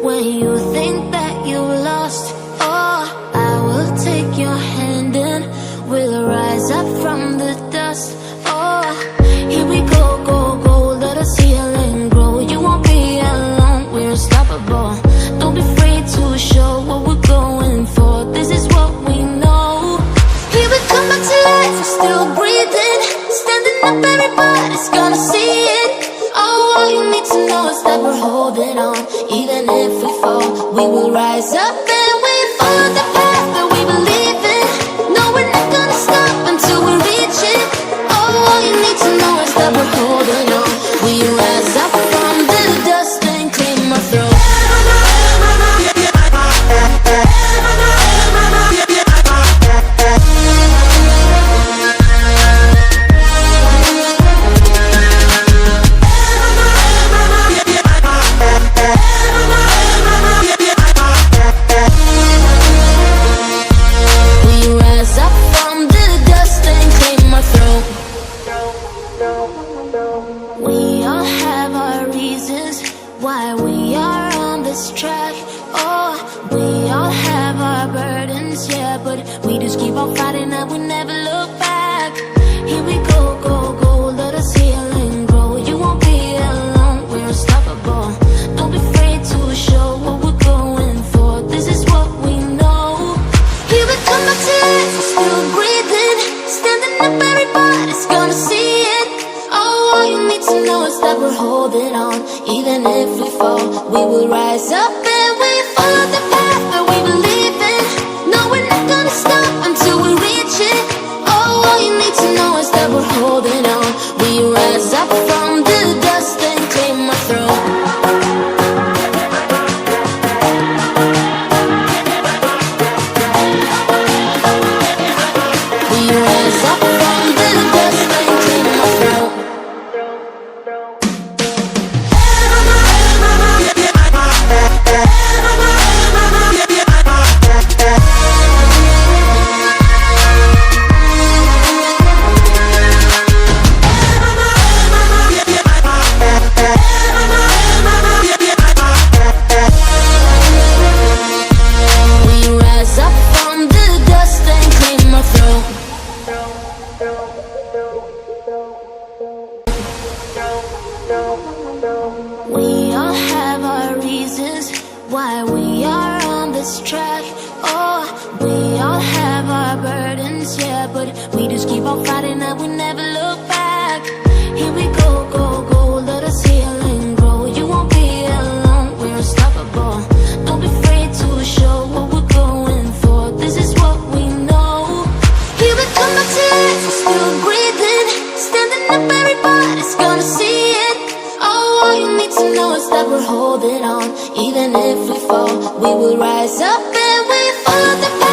when you think that you lost. Oh, I will take your hand and we'll rise up from the dust. Oh, here we go, go, go, let us heal and grow. You won't be alone, we're unstoppable. Don't be afraid to show what we're going for. This is what we know. Here we come back to life, we're still breathing. Standing up, everybody's gonna see it. Oh, all you need to know is that we're holding on. Even if we fall, we will rise up and we follow the path that we believe in. No, we're not gonna stop until we reach it. Oh, all you need to know is that we're holding on. We rise up from the dust and clean my throat. We all have our reasons why we are on this track. Oh, we all have our burdens, yeah, but we just keep on fighting and we never look back. Here we go, go, go, let us heal and grow. You won't be alone, we're unstoppable. Don't be afraid to show what we're going for. This is what we know. Here we come back to life, we're still breathing. Standing up, everybody's gonna see it. Oh, all you need to know is that we're holding on. Even if we fall, we will rise up and we follow the path that we believe in. No, we're not gonna stop until we reach it. Oh, all you need to know is that we're holding on. We rise up from the dust and clear my throat. We rise up from the dust and clear my throat. We all have our reasons why we are on this track. Oh, we all have our burdens, yeah, but we just keep on fighting and we never look back. Here we go, go, go, let us heal and grow. You won't be alone, we're unstoppable. Don't be afraid to show what we're going for. This is what we know. Here we come back to life, we're still breathing. Standing up, everybody's gonna see it. Oh, all you need to know is that we're holding on. Even if we fall, we will rise up and we follow the path.